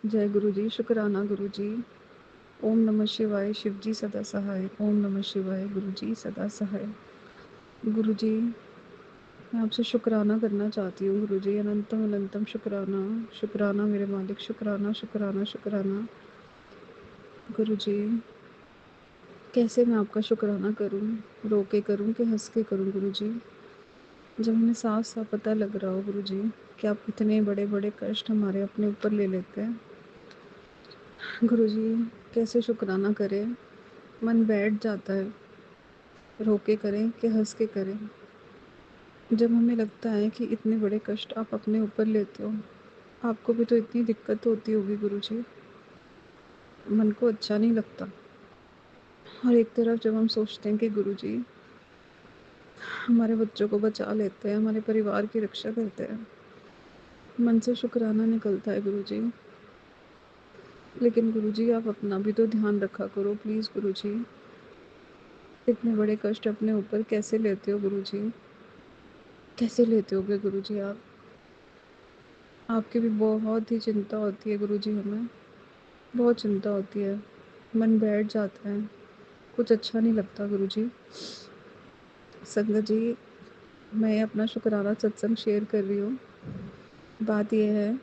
जय गुरु जी, शुक्राना गुरु जी। ओम नमः शिवाय, शिव जी सदा सहाय। ओम नमः शिवाय, गुरु जी सदा सहाय। गुरु जी, मैं आपसे शुक्राना करना चाहती हूँ गुरु जी। अनंतम अनंतम शुक्राना। शुक्राना मेरे मालिक, शुक्राना शुक्राना शुक्राना। गुरु जी, कैसे मैं आपका शुक्राना करूँ? रो के करूँ कि हंस के करूँ गुरु जी? जब हमें साफ साफ पता लग रहा हो गुरु जी कि आप इतने बड़े बड़े कष्ट हमारे अपने ऊपर ले लेते हैं। गुरु जी, कैसे शुक्राना करें? मन बैठ जाता है। रो के करें कि हंस के करें? जब हमें लगता है कि इतने बड़े कष्ट आप अपने ऊपर लेते हो, आपको भी तो इतनी दिक्कत होती होगी गुरु जी। मन को अच्छा नहीं लगता। और एक तरफ जब हम सोचते हैं कि गुरु जी हमारे बच्चों को बचा लेते हैं, हमारे परिवार की रक्षा करते हैं, मन से शुक्राना निकलता है गुरु जी। लेकिन गुरु जी, आप अपना भी तो ध्यान रखा करो प्लीज़ गुरु जी। इतने बड़े कष्ट अपने ऊपर कैसे लेते हो गुरु जी? कैसे लेते होगे गुरु जी आप? आपकी भी बहुत ही चिंता होती है गुरु जी, हमें बहुत चिंता होती है। मन बैठ जाता है, कुछ अच्छा नहीं लगता गुरु जी। संगत जी, मैं अपना शुक्राना सत्संग शेयर कर रही हूँ। बात यह है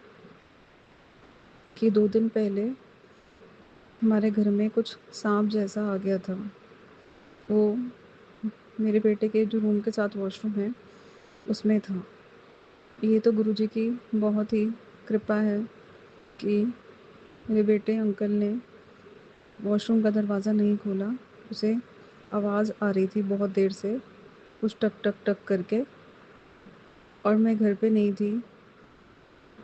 कि 2 दिन पहले हमारे घर में कुछ सांप जैसा आ गया था। वो मेरे बेटे के जो रूम के साथ वॉशरूम है उसमें था। ये तो गुरु जी की बहुत ही कृपा है कि मेरे बेटे अंकल ने वॉशरूम का दरवाज़ा नहीं खोला। उसे आवाज़ आ रही थी बहुत देर से, कुछ टक टक टक करके, और मैं घर पे नहीं थी।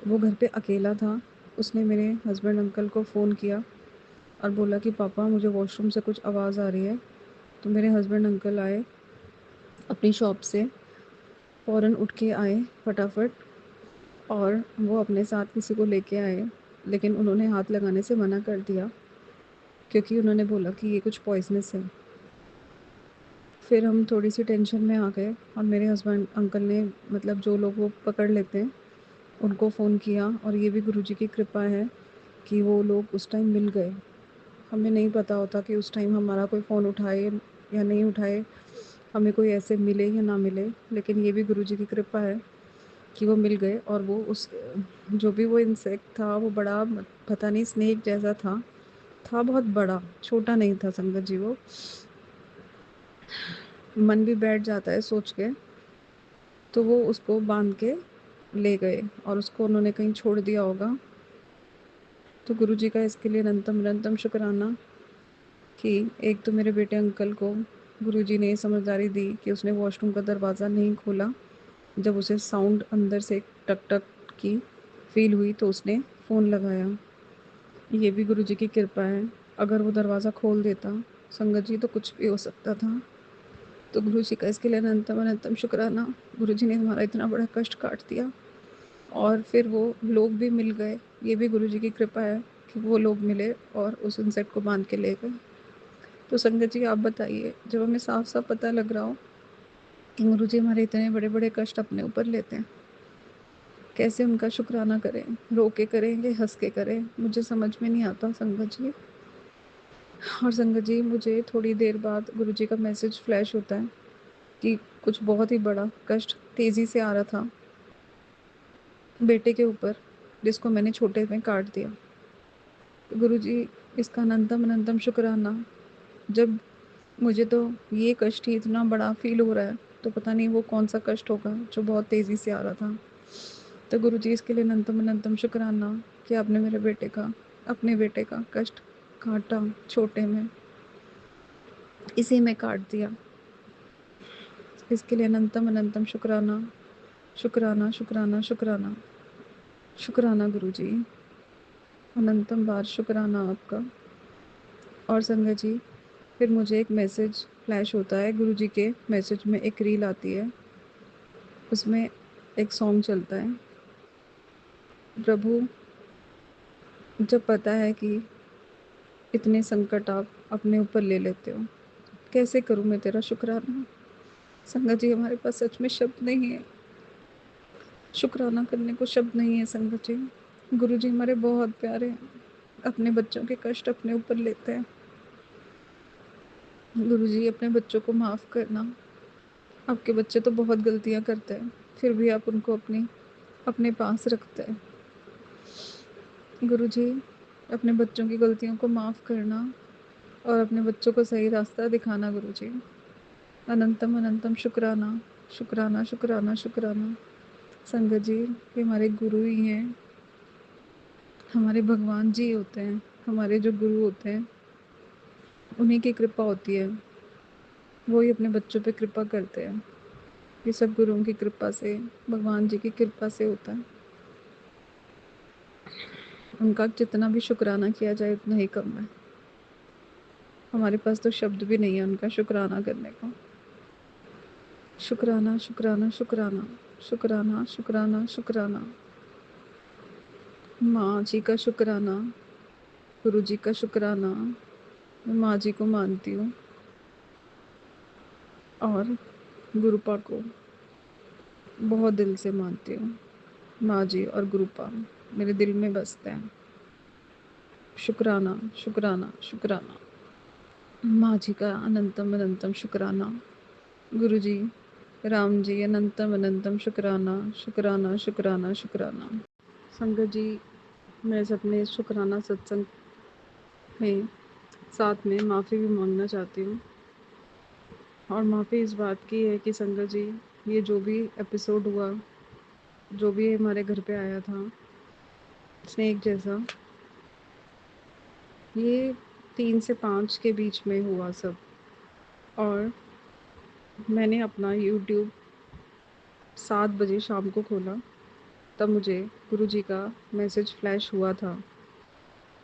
वो घर पे अकेला था। उसने मेरे हस्बैंड अंकल को फ़ोन किया और बोला कि पापा मुझे वॉशरूम से कुछ आवाज़ आ रही है। तो मेरे हस्बैंड अंकल आए अपनी शॉप से, फ़ौरन उठ के आए फटाफट, और वो अपने साथ किसी को लेके आए। लेकिन उन्होंने हाथ लगाने से मना कर दिया क्योंकि उन्होंने बोला कि ये कुछ पॉइज़नस है। फिर हम थोड़ी सी टेंशन में आ गए और मेरे हस्बैंड अंकल ने, मतलब जो लोग वो पकड़ लेते हैं, उनको फ़ोन किया। और ये भी गुरुजी की कृपा है कि वो लोग उस टाइम मिल गए। हमें नहीं पता होता कि उस टाइम हमारा कोई फ़ोन उठाए या नहीं उठाए, हमें कोई ऐसे मिले या ना मिले। लेकिन ये भी गुरुजी की कृपा है कि वो मिल गए। और वो उस जो भी वो इंसेक्ट था वो बड़ा पता नहीं स्नेक जैसा था बहुत बड़ा, छोटा नहीं था संगत जी। वो मन भी बैठ जाता है सोच के। तो वो उसको बांध के ले गए और उसको उन्होंने कहीं छोड़ दिया होगा। तो गुरुजी का इसके लिए अनंतम अनंतम शुक्राना कि एक तो मेरे बेटे अंकल को गुरुजी ने समझदारी दी कि उसने वॉशरूम का दरवाज़ा नहीं खोला। जब उसे साउंड अंदर से टक टक की फील हुई तो उसने फ़ोन लगाया। ये भी गुरुजी की कृपा है। अगर वो दरवाज़ा खोल देता संगत जी तो कुछ भी हो सकता था। तो गुरुजी का इसके लिए अनंतम अनंतम शुक्राना। गुरुजी ने हमारा इतना बड़ा कष्ट काट दिया और फिर वो लोग भी मिल गए। ये भी गुरुजी की कृपा है कि वो लोग मिले और उस इंसेक्ट को बांध के ले गए। तो संगत जी आप बताइए, जब हमें साफ साफ पता लग रहा हो कि गुरुजी हमारे इतने बड़े बड़े कष्ट अपने ऊपर लेते हैं, कैसे उनका शुक्राना करें? रो के करें कि हंस के करें? मुझे समझ में नहीं आता संगत जी। और संगत जी, मुझे थोड़ी देर बाद गुरुजी का मैसेज फ्लैश होता है कि कुछ बहुत ही बड़ा कष्ट तेज़ी से आ रहा था बेटे के ऊपर, जिसको मैंने छोटे में काट दिया। गुरुजी, इसका अनंतम अनंतम शुक्राना। जब मुझे तो ये कष्ट ही इतना बड़ा फील हो रहा है, तो पता नहीं वो कौन सा कष्ट होगा जो बहुत तेज़ी से आ रहा था। तो गुरुजी, इसके लिए अनंतम अनंतम शुक्राना कि आपने मेरे बेटे का, अपने बेटे का कष्ट काटा छोटे में, इसी में काट दिया। इसके लिए अनंतम अनंतम शुक्राना शुक्राना शुक्राना शुक्राना शुक्राना गुरुजी। अनंतम बार शुक्राना आपका। और संगत जी, फिर मुझे एक मैसेज फ्लैश होता है। गुरुजी के मैसेज में एक रील आती है, उसमें एक सॉन्ग चलता है, प्रभु जब पता है कि इतने संकट आप अपने ऊपर ले लेते हो, कैसे करूं मैं तेरा शुक्राना? संगत जी, हमारे पास सच में शब्द नहीं है, शुक्राना करने को शब्द नहीं है संगत जी। गुरुजी हमारे बहुत प्यारे हैं, अपने बच्चों के कष्ट अपने ऊपर लेते हैं। गुरुजी अपने बच्चों को माफ़ करना। आपके बच्चे तो बहुत गलतियाँ करते हैं, फिर भी आप उनको अपने पास रखते हैं। गुरुजी अपने बच्चों की गलतियों को माफ़ करना और अपने बच्चों को सही रास्ता दिखाना। गुरुजी अनंतम अनंतम शुक्राना, शुक्राना शुक्राना शुक्राना। संगत जी ये हमारे गुरु ही हैं, हमारे भगवान जी होते हैं। हमारे जो गुरु होते हैं उन्हीं की कृपा होती है, वो ही अपने बच्चों पे कृपा करते हैं। ये सब गुरुओं की कृपा से, भगवान जी की कृपा से होता है। उनका जितना भी शुक्राना किया जाए उतना ही कम है। हमारे पास तो शब्द भी नहीं है उनका शुक्राना करने का। शुक्राना शुक्राना शुक्राना शुक्राना शुक्राना शुक्राना। माँ जी का शुक्राना, गुरु जी का शुक्राना। मैं माँ जी को मानती हूँ और गुरुपा को बहुत दिल से मानती हूँ। माँ जी और गुरुपा मेरे दिल में बसते हैं। शुक्राना शुक्राना शुक्राना। माँ जी का अनंतम अनंतम शुक्राना। गुरु जी, राम जी अनंतम अनंतम शुक्राना शुक्राना शुक्राना शुक्राना। संगत जी मैं अपने शुक्राना सत्संग में साथ में माफ़ी भी मांगना चाहती हूँ। और माफ़ी इस बात की है कि संगत जी ये जो भी एपिसोड हुआ, जो भी हमारे घर पे आया था स्नेक जैसा, ये 3 से 5 के बीच में हुआ सब। और मैंने अपना यूट्यूब 7 बजे शाम को खोला, तब मुझे गुरुजी का मैसेज फ्लैश हुआ था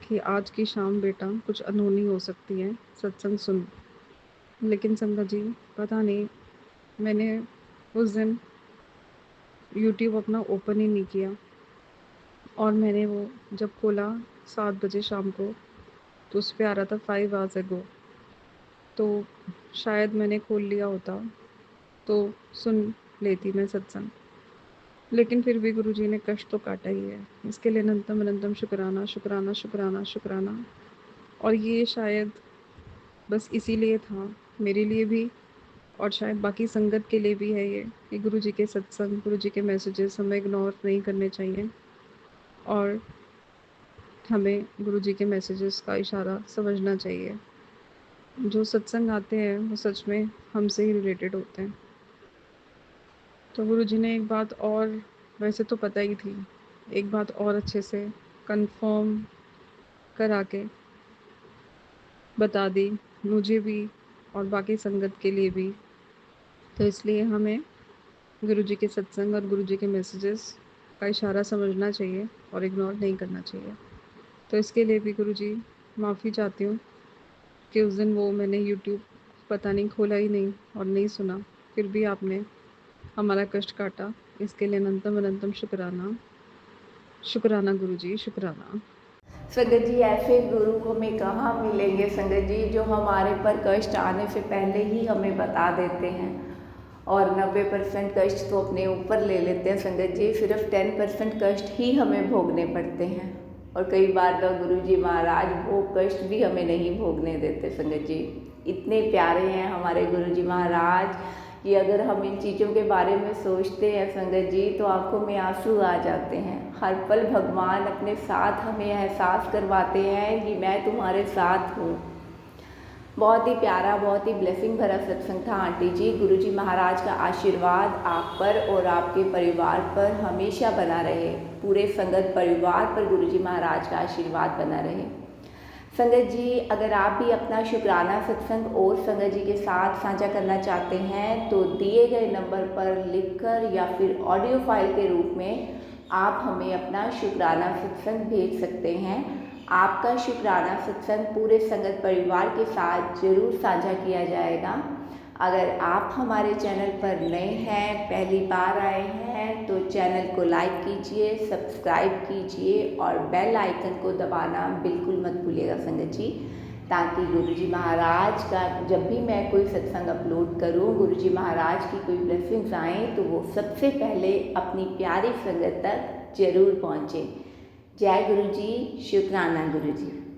कि आज की शाम बेटा कुछ अनहोनी हो सकती है, सत्संग सुन। लेकिन संगत जी पता नहीं, मैंने उस दिन यूट्यूब अपना ओपन ही नहीं किया। और मैंने वो जब खोला 7 बजे शाम को, तो उस पे आ रहा था 5 आवर्स एगो। तो शायद मैंने खोल लिया होता तो सुन लेती मैं सत्संग। लेकिन फिर भी गुरुजी ने कष्ट तो काटा ही है, इसके लिए अनंतम अनंतम शुक्राना शुक्राना शुक्राना शुक्राना। और ये शायद बस इसीलिए था, मेरे लिए भी और शायद बाकी संगत के लिए भी है ये, कि गुरुजी के सत्संग, गुरुजी के मैसेजेस हमें इग्नोर नहीं करने चाहिए और हमें गुरुजी के मैसेजेस का इशारा समझना चाहिए। जो सत्संग आते हैं वो सच में हमसे ही रिलेटेड होते हैं। तो गुरुजी ने एक बात और, वैसे तो पता ही थी, एक बात और अच्छे से कंफर्म करा के बता दी मुझे भी और बाकी संगत के लिए भी। तो इसलिए हमें गुरुजी के सत्संग और गुरुजी के मैसेजेस का इशारा समझना चाहिए और इग्नोर नहीं करना चाहिए। तो इसके लिए भी गुरुजी माफ़ी चाहती हूँ कि उस दिन वो मैंने यूट्यूब पता नहीं खोला ही नहीं और नहीं सुना, फिर भी आपने हमारा कष्ट काटा। इसके लिए अनंतम अनंतम शुक्राना, शुक्राना गुरुजी, शुक्राना। संगत जी ऐसे गुरु को हमें कहाँ मिलेंगे संगत जी, जो हमारे पर कष्ट आने से पहले ही हमें बता देते हैं। और 90% कष्ट तो अपने ऊपर ले लेते हैं संगत जी, सिर्फ 10% कष्ट ही हमें भोगने पड़ते हैं। और कई बार तो गुरु जी महाराज वो कष्ट भी हमें नहीं भोगने देते संगत जी। इतने प्यारे हैं हमारे गुरु जी महाराज कि अगर हम इन चीज़ों के बारे में सोचते हैं संगत जी तो आंखों में आंसू आ जाते हैं। हर पल भगवान अपने साथ हमें एहसास करवाते हैं कि मैं तुम्हारे साथ हूँ। बहुत ही प्यारा, बहुत ही ब्लेसिंग भरा सत्संग था आंटी जी। गुरुजी महाराज का आशीर्वाद आप पर और आपके परिवार पर हमेशा बना रहे। पूरे संगत परिवार पर गुरुजी महाराज का आशीर्वाद बना रहे। संगत जी अगर आप भी अपना शुक्राना सत्संग और संगत जी के साथ साझा करना चाहते हैं तो दिए गए नंबर पर लिखकर या फिर ऑडियो फाइल के रूप में आप हमें अपना शुक्राना सत्संग भेज सकते हैं। आपका शुक्राना सत्संग पूरे संगत परिवार के साथ ज़रूर साझा किया जाएगा। अगर आप हमारे चैनल पर नए हैं, पहली बार आए हैं तो चैनल को लाइक कीजिए, सब्सक्राइब कीजिए और बेल आइकन को दबाना बिल्कुल मत भूलिएगा संगत जी, ताकि गुरुजी महाराज का जब भी मैं कोई सत्संग अपलोड करूं, गुरुजी महाराज की कोई ब्लेसिंग्स आएँ तो वो सबसे पहले अपनी प्यारी संगत तक ज़रूर पहुँचे। जय गुरु जी, शुक्राना गुरु जी।